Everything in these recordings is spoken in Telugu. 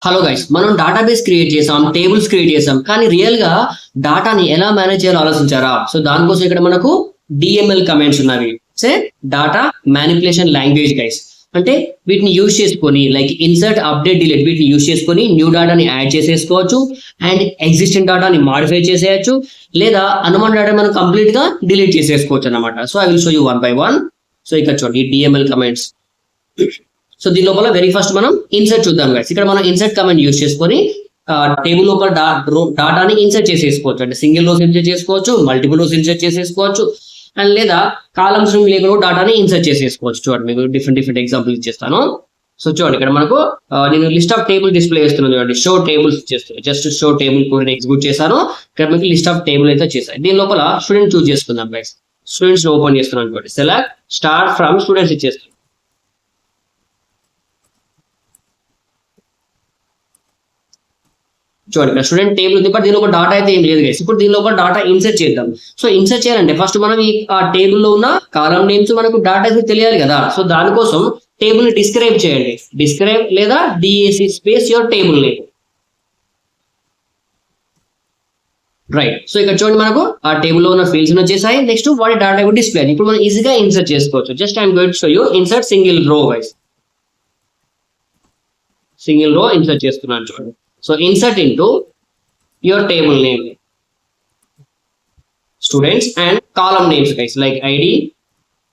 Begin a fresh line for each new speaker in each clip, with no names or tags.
హలో గైస్, మనం డేటాబేస్ క్రియేట్ చేసాం, టేబుల్స్ క్రియేట్ చేసాం, కానీ రియల్ గా డాటాని ఎలా మేనేజ్ చేయాలో ఆలోచించారా? సో దానికోసం ఇక్కడ మనకు డిఎంఎల్ కమాండ్స్ ఉన్నవి. సే డాటా మ్యానిపులేషన్ లాంగ్వేజ్ గైస్. అంటే వీటిని యూజ్ చేసుకొని లైక్ ఇన్సర్ట్, అప్డేట్, డిలీట్ వీటిని యూజ్ చేసుకొని న్యూ డాటాని యాడ్ చేసేసుకోవచ్చు అండ్ ఎగ్జిస్టింగ్ డాటాని మాడిఫై చేసేయచ్చు, లేదా అనుమాన డేటా మనం కంప్లీట్ గా డిలీట్ చేసేసుకోవచ్చు అన్నమాట. So I will show you one by one. So ఇక్కడ చూడండి డిఎంఎల్ కమాండ్స్. సో దీని లోపల వెరీ ఫస్ట్ మనం ఇన్సర్ట్ చూద్దాం గైస్. ఇక్కడ మనం ఇన్సర్ట్ కమాండ్ యూజ్ చేసుకొని టేబుల్ లోపల డాటాని ఇన్సర్ట్ చేసేసుకోవచ్చు. అంటే సింగిల్ రోస్ ఇన్సర్ట్ చేసుకోవచ్చు, మల్టిపుల్ రోస్ ఇన్సర్ట్ చేసేసుకోవచ్చు, అండ్ లేదా కాలమ్స్ లేకుండా డాటాని ఇన్సర్ట్ చేసేసుకోవచ్చు. చూడండి మీకు డిఫరెంట్ ఎగ్జాంపుల్ ఇచ్చేస్తాను. సో చూడండి ఇక్కడ మనకు నేను లిస్ట్ ఆఫ్ టేబుల్ డిస్ప్లే చేస్తున్నాను. చూడండి షో టేబుల్స్ చేస్తాను, జస్ట్ షో టేబుల్ కూడా ఎగ్జిక్యూట్ చేశాను. ఇక్కడ మీకు లిస్ట్ ఆఫ్ టేబుల్ అయితే చేశాను. దీని లోపల స్టూడెంట్ చూస్ చేసుకుందాం గైస్. స్టూడెంట్స్ ఓపెన్ చేస్తున్నాను అనుకోండి. సెలెక్ట్ స్టార్ట్ ఫ్రమ్ స్టూడెంట్స్ ఇచ్చేస్తాను. చూడండి ఇక్కడ స్టూడెంట్ టేబుల్ ఉంది, బట్ దీనిలో ఒక డాటా అయితే ఏం లేదు గైస్. ఇప్పుడు దీనిలో ఒక డాటా ఇన్సర్ట్ చేద్దాం. సో ఇన్సర్ట్ చేయాలంటే ఫస్ట్ మనం ఈ టేబుల్లో ఉన్న కాలమ్ నేమ్స్ మనకు డాటా అయితే తెలియాలి కదా. సో దానికోసం టేబుల్ ని డిస్క్రైబ్ చేయండి. డిస్క్రైబ్ లేదా desc space your table name. Right. So ఇక్కడ చూడండి మనకు ఆ టేబుల్ లో ఉన్న ఫీల్డ్స్ వచ్చేసాయి. నెక్స్ట్ వాటి డాటా డిస్ప్లే. ఇప్పుడు మనం ఈజీగా ఇన్సర్ట్ చేసుకోవచ్చు. Just I'm going to show you insert single రో గైస్. సింగిల్ రో ఇన్సర్ట్ చేస్తున్నాను చూడండి. So insert into your table name, students, and column names guys, like ID,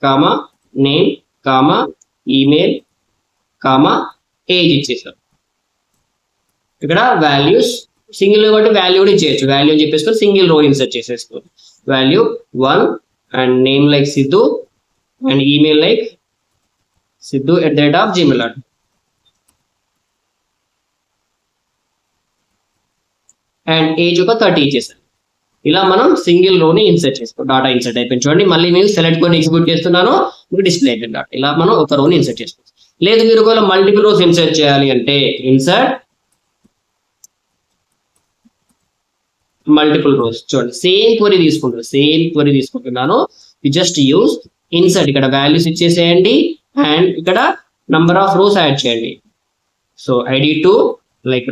comma, name, comma, email, comma, age ఇచ్చేసారు. ఇక్కడ వాల్యూస్ సింగిల్ కాబట్టి వాల్యూ కూడా ఇచ్చేయచ్చు. వాల్యూ అని చెప్పేసుకొని సింగిల్ రో ఇన్సర్ట్ చేసేసుకో. Value 1 and name like Sidhu and email like sidhu@gmail.com. And age ఒక 30 ఇచ్చేసాను. ఇలా మనం సింగిల్ రోని ఇన్సర్ట్ చేసుకో. డాటా ఇన్సర్ట్ అయిపోయింది చూడండి. మళ్ళీ నేను సెలెక్ట్ కొని ఎగ్జిక్యూట్ చేస్తున్నాను, మీకు డిస్ప్లే అయిపోయింది డాటా. ఇలా మనం ఒక రోని ఇన్సర్ట్ చేసుకోవచ్చు. లేదు మీరు ఒకవేళ మల్టిపుల్ రోస్ ఇన్సర్ట్ చేయాలి అంటే ఇన్సర్ట్ మల్టిపుల్ రోస్. చూడండి సేమ్ క్వరీ తీసుకుంటున్నాను. Just use insert. ఇక్కడ వాల్యూస్ ఇచ్చేసేయండి అండ్ ఇక్కడ నంబర్ ఆఫ్ రోస్ యాడ్ చేయండి. So ID 2 like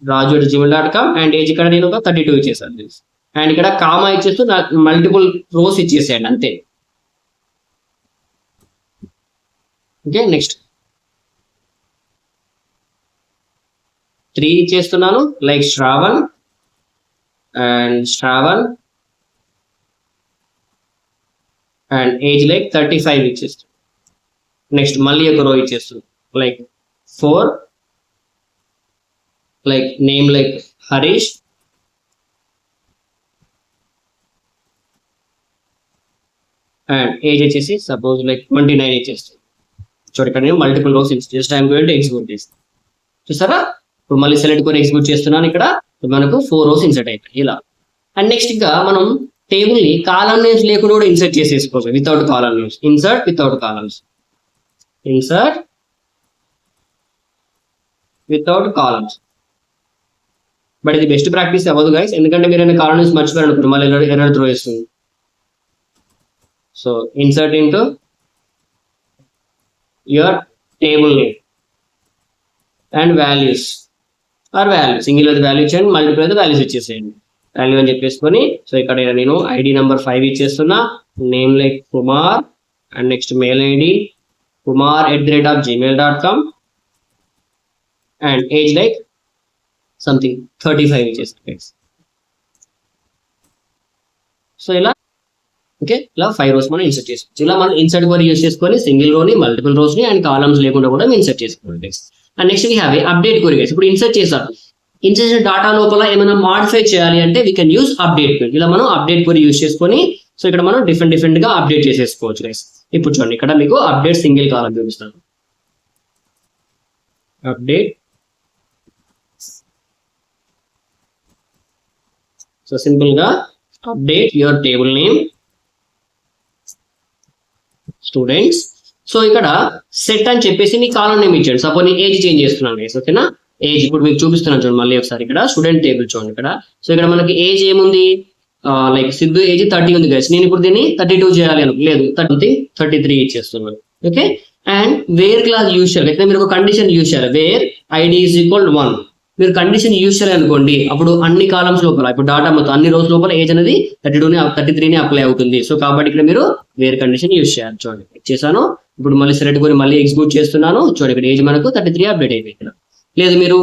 raju@gmail.com and age ఇక్కడ నేను ఒక 32 ఇచ్చేసాను. అండ్ ఇక్కడ కామా ఇచ్చేస్తూ నాకు మల్టిపుల్ రోస్ ఇచ్చేసేయండి అంతే. ఓకే, నెక్స్ట్ 3 ఇచ్చేస్తున్నాను like Shravan and age like 35 ఇచ్చేస్తాను. నెక్స్ట్ మళ్ళీ ఒక రో ఇచ్చేస్తున్నాను like 4 like name like Harish and age వచ్చేసి సపోజ్ లైక్ 29 ఇచ్చేస్తాను. చూడండి ఇక్కడ నేను multiple rows just I'm going to execute చేస్తాను. చూసారా, ఇప్పుడు మళ్ళీ సెలెక్ట్ కొని ఎగ్జిక్యూట్ చేస్తున్నాను. ఇక్కడ మనకు 4 రోస్ ఇన్సర్ట్ అయిపోయి ఇలా. అండ్ నెక్స్ట్ ఇంకా మనం టేబుల్ ని కాలమ్ నేమ్స్ లేకుండా కూడా ఇన్సర్ట్ చేసేసుకోవచ్చు. Without column names insert without columns. Insert without columns. But ఇది బెస్ట్ ప్రాక్టీస్ అవ్వదు గైస్, ఎందుకంటే మీరు కాలమ్ నేమ్స్ మర్చిపోయారు అనుకోండి, మళ్ళీ ఎర్రర్ త్రో చేస్తుంది. So insert into your table name and values or value. Single అయితే వాల్యూ ఇచ్చేయండి, మల్టిపుల్ అయితే వాల్యూస్ ఇచ్చేసేయండి. వాల్యూ అని చెప్పేసుకొని సో ఇక్కడ నేను ID నెంబర్ 5 ఇచ్చేస్తున్నా. Name like Kumar and next mail ID kumar@gmail.com and age like something 35 ఇచ్చేస్తాను. సో ఇలా ఓకే, ఇలా 5 రోస్ మనం ఇన్సర్ట్ చేసుకోవచ్చు. ఇలా మనం ఇన్సర్ట్ క్వరీ యూస్ చేసుకొని సింగిల్ రోని, మల్టిపుల్ రోస్ ని అండ్ కాలమ్స్ లేకుండా కూడా ఇన్సర్ట్ చేసుకోవాలి. And next we have update query guys. ఇప్పుడు ఇన్సర్ట్ చేశారు, ఇన్సర్ట్ చేసిన డాటా లోపల ఏమైనా మాడిఫై చేయాలి అంటే we can use update query. ఇలా మనం అప్డేట్ క్వరీ యూస్ చేసుకొని సో ఇక్కడ మనం డిఫరెంట్ గా అప్డేట్ చేసేసుకోవచ్చు గైస్. ఇప్పుడు చూడండి ఇక్కడ మీకు అప్డేట్ సింగిల్ కాలం చూపిస్తాను. అప్డేట్. సో సింపుల్ గా update your table name students. So ఇక్కడ సెట్ అని చెప్పేసి నీ కాలం నేమ్ ఇచ్చాడు. సపోజ్ నీ ఏజ్ చేంజ్ చేస్తున్నాను గైస్. ఓకేనా, ఏజ్ ఇప్పుడు మీకు చూపిస్తున్నాను చూడండి మళ్ళీ ఒకసారి. ఇక్కడ స్టూడెంట్ టేబుల్ చూడండి ఇక్కడ. సో ఇక్కడ మనకి ఏజ్ ఏముంది, లైక్ సిద్ధు ఏజ్ 30 ఉంది గైస్. నేను ఇప్పుడు దీన్ని 32 చేయాలి లేదు 33 ఇచ్చేస్తున్నాను. Okay, and where clause use చేయాలి. అయితే మీరు ఒక కండిషన్ యూజ్ చేయాలి, వేర్ ఐడి ఈజ్ ఈక్వల్ 1. మీరు కండిషన్ యూజ్ చేయాలి అనుకోండి, అప్పుడు అన్ని కాలమ్స్ లోపల, ఇప్పుడు డాటా మొత్తం అన్ని రోజు లోపల ఏజ్ అనేది 33 అప్లై అవుతుంది. సో కాబట్టి ఇక్కడ మీరు వేర్ కండిషన్ యూజ్ చేయాలి. చూడండి చేశాను. ఇప్పుడు మళ్ళీ సెలెక్ట్ కొని మళ్ళీ ఎగ్జిక్యూట్ చేస్తున్నాను. చూడండి ఇక్కడ ఏజ్ మనకు 33 అప్డేట్ అయిపోయింది ఇక్కడ. లేదు మీరు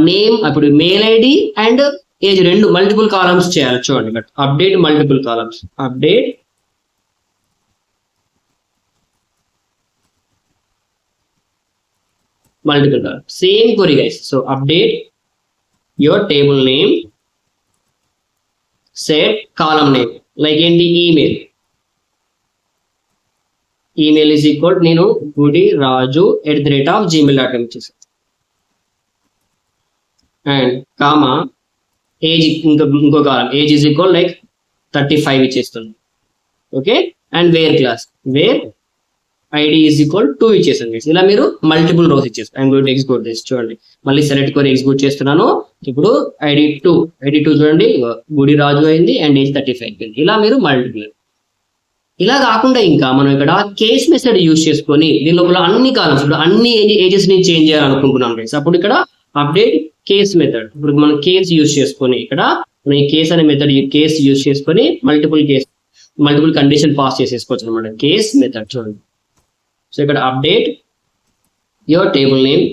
నేమ్, అప్పుడు మెయిల్ ఐడి అండ్ ఏజ్ రెండు మల్టిపుల్ కాలమ్స్ చేయాలి. చూడండి ఇక్కడ update multiple columns, update multiple columns. Same query guys. So update your table name, set column name. Like in the email. Email is equal to నేను goody.raju@gmail.com and comma age ఇంకో కాలం age is equal like 35 ఇచ్చేస్తుంది. Okay and where clause where ID is equal 2 ఇచ్చేసాను. ఇలా మీరు మల్టిపుల్ రోస్ ఇచ్చేస్తారు. I'm going to execute this. చూడండి మళ్ళీ సెలెక్ట్ కొని ఎగ్జిక్యూట్ చేస్తున్నాను. ఇప్పుడు ఐడి 2 చూడండి గుడి రాజు అయింది అండ్ ఏజ్ 35 అయిపోయింది. ఇలా మీరు మల్టిపుల్. ఇలా కాకుండా ఇంకా మనం ఇక్కడ కేస్ మెథడ్ యూజ్ చేసుకొని దీని లోపల అన్ని కాలమ్స్, ఇప్పుడు అన్ని ఏజెస్ ని చేంజ్ చేయాలనుకుంటున్నాం ఫ్రెండ్స్. అప్పుడు ఇక్కడ అప్డేట్ కేస్ మెథడ్, ఇప్పుడు మనం కేస్ యూజ్ చేసుకొని ఇక్కడ మనం ఈ కేస్ అనే మెథడ్ కేస్ యూజ్ చేసుకొని మల్టిపుల్ కండిషన్ పాస్ చేసేసుకోవచ్చు అనమాట. కేస్ మెథడ్ చూడండి. సో ఇక్కడ update your table name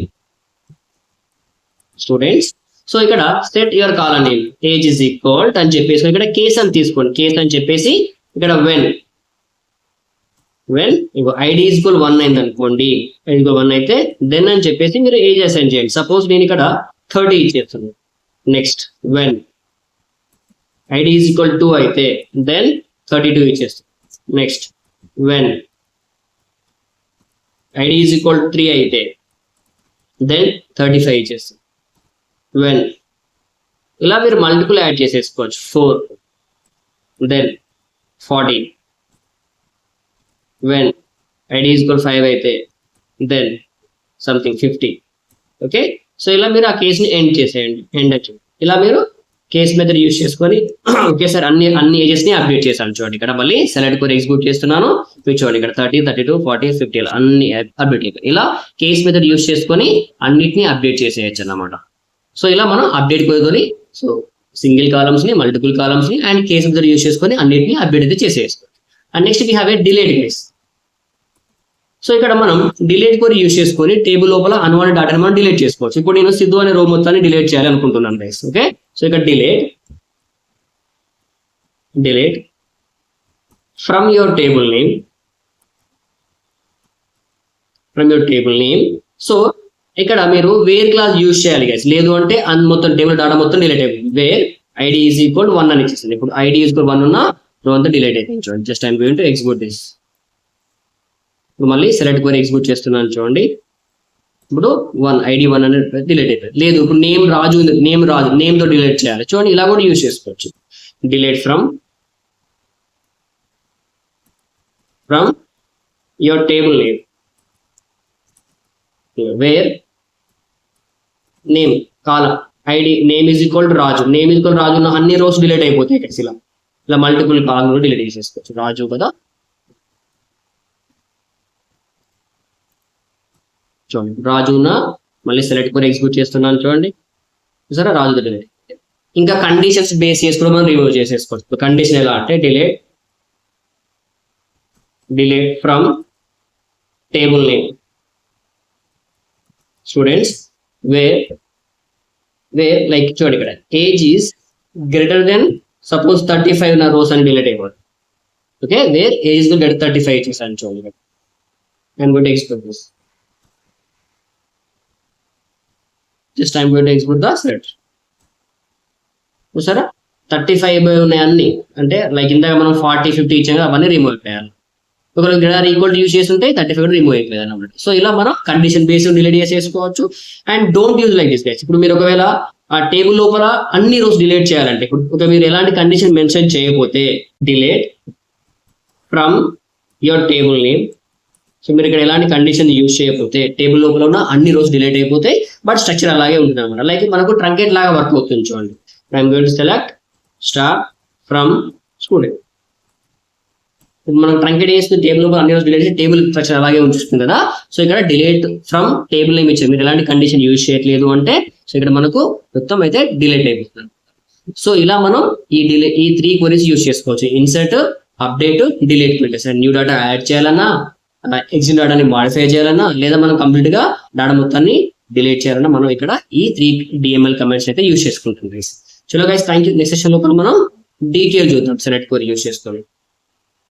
students. So ఇక్కడ set your column name age is equal అని చెప్పేసి ఇక్కడ కేస్ అని తీసుకోండి. కేస్ అని చెప్పేసి ఇక్కడ వెన్ ఇంకో ఐడి ఈజ్ ఈక్వల్ 1 అయింది అనుకోండి, ఇంకో 1 అయితే దెన్ అని చెప్పేసి మీరు ఏజ్ అసైన్ చేయండి. సపోజ్ నేను ఇక్కడ 30 ఇచ్చేస్తున్నాను. Next when ID is equal 2 అయితే దెన్ 32 ఇచ్చేస్తాను. Next when ID is equal 3 అయితే దెన్ 35 ఇచ్చేస్తాం. వెన్ ఇలా మీరు మల్టిపుల్ యాడ్ చేసేసుకోవచ్చు. 4 then 40. When ID is equal 5 అయితే దెన్ సంథింగ్ 50. ఓకే సో ఇలా మీరు ఆ కేసుని ఎండ్ చేసేయండి. ఎండ్ వచ్చి ఇలా మీరు కేస్ మెథడ్ యూజ్ చేసుకొని ఒకేసారి అన్ని ఏజెస్ ని అప్డేట్ చేశాను. చూడండి ఇక్కడ మళ్ళీ సెలెక్ట్ కొని ఎగ్జిక్యూట్ చేస్తున్నాను. మీరు చూడండి ఇక్కడ 30, 32, 40, 50 అన్ని అప్డేట్ అయిపోయి ఇలా కేస్ మెథడ్ యూజ్ చేసుకొని అన్నిటిని అప్డేట్ చేసేయచ్చు అన్నమాట. సో ఇలా మనం అప్డేట్ కొనుక్కొని సో సింగిల్ కాలమ్స్ ని మల్టిపుల్ కాలమ్స్ ని అండ్ కేస్ మెథడ్ యూజ్ చేసుకొని అన్నిటిని అప్డేట్ అయితే చేసేసుకోవచ్చు. And next we have a delete case. So ఇక్కడ మనం డిలీట్ క్వరీ యూజ్ చేసుకొని టేబుల్ లోపల అన్వాంటెడ్ డేటాని మనం డిలీట్ చేసుకోవచ్చు. ఇప్పుడు నేను సిద్ధు అనే రో మొత్తాన్ని డిలీట్ చేయాలి అనుకుంటున్నాను గైస్. ఓకే సో ఇక్కడ delete from your table name. So ఇక్కడ మీరు వేర్ క్లాస్ యూజ్ చేయాలి గైస్. లేదు అంటే మొత్తం టేబుల్ డేటా మొత్తం డిలీట్ అయిపోయింది. వేర్ ఐడి ఈజ్ ఈక్వల్ 1 అని ఇచ్చేసింది. ఇప్పుడు ఐడి ఈజ్ ఈక్వల్ 1 ఉన్న రో అంతా డిలీట్ అయిపోయింది. చూడండి just I'm going to execute this. ఇప్పుడు మళ్ళీ సెలెక్ట్ కొని ఎగ్జిక్యూట్ చేస్తున్నాను. చూడండి ఇప్పుడు 1 ఐడి 1 అనేది డిలీట్ అయిపోయింది. లేదు ఇప్పుడు నేమ్ రాజు నేమ్ తో డిలీట్ చేయాలి. చూడండి ఇలా కూడా యూజ్ చేసుకోవచ్చు. Delete from your table name where name column ID name is equal to Raju. Name is equal Raju ఉన్న అన్ని రోస్ డిలీట్ అయిపోతాయి. ఇలా మల్టిపుల్ కాలం కూడా డిలీట్ చేసేసుకోవచ్చు. రాజు కదా చూడండి రాజు ఉన్న మళ్ళీ సెలెక్ట్ కొని ఎగ్జిక్యూట్ చేస్తున్నాను. చూడండి చూసారా రాజు డిలీట్. ఇంకా కండిషన్స్ బేస్ చేసుకుని మనం రిమూవ్ చేసేసుకోవచ్చు. కండిషన్ ఎలా అంటే delete from table name students where like చూడండి ఇక్కడ age is greater then suppose 35 ఉన్న రోస్ అని డిలీట్ అయిపోతుంది. Okay where age is greater 35 ఇచ్చేసాను. చూడండి and go to execute this. Just I'm going to execute the set. చూసారా 35 ఉన్నాయి అన్ని, అంటే లైక్ ఇందాక మనం 40, 50 ఇచ్చాం కదా అవన్నీ రిమూవ్ అయిపోయాలి. ఒకవేళ గ్రేటర్ ఈక్వల్ యూజ్ చేస్తుంటే 35 కూడా రిమూవ్ అయిపోయాయి అన్నమాట. సో ఇలా మనం కండిషన్ బేస్డ్ డిలీట్ చేసేసుకోవచ్చు. And don't use like this guys. ఇప్పుడు మీరు ఒకవేళ ఆ టేబుల్ లోపల అన్ని రోస్ డిలీట్ చేయాలంటే ఇప్పుడు మీరు ఎలాంటి కండిషన్ మెన్షన్ చేయకపోతే delete from your table name. So మీరు ఇక్కడ ఎలాంటి కండిషన్ యూజ్ చేయకపోతే టేబుల్ లోపల ఉన్న అన్ని రోస్ డిలీట్ అయిపోతాయి. బట్ స్ట్రక్చర్ అలాగే ఉంటుంది అనమాట. లైక్ మనకు ట్రంకేట్ లాగా వర్క్ అవుతుంది. చూడండి I'm going to select star from student. మనం ట్రంకెట్ చేసిన టేబుల్ అన్ని రోజులు డిలీట్ చేసి టేబుల్ స్ట్రక్చర్ అలాగే ఉంచుతుంది కదా. సో ఇక్కడ డిలీట్ ఫ్రమ్ టేబుల్ నేమ్ ఇచ్చారు, మీరు ఎలాంటి కండిషన్ యూజ్ చేయట్లేదు అంటే సో ఇక్కడ మనకు మొత్తం అయితే డిలీట్ అయిపోతుంది. సో ఇలా మనం ఈ 3 క్వరీస్ యూజ్ చేసుకోవచ్చు. Insert, update, delete queries. New data add చేయాలన్నా, ఎగ్జిస్ట్ డేటాని మాడిఫై చేయాలన్నా, లేదా మనం కంప్లీట్ గా డేటా మొత్తాన్ని డిలీట్ చేయాలన్నా మనం ఇక్కడ ఈ 3 DML కమెంట్స్ అయితే యూజ్ చేసుకుంటుంది. చలో guys, thank you. Next session లోపల మనం డీటెయిల్ చూద్దాం సెలెక్ట్ క్వరీ యూజ్ చేసుకొని.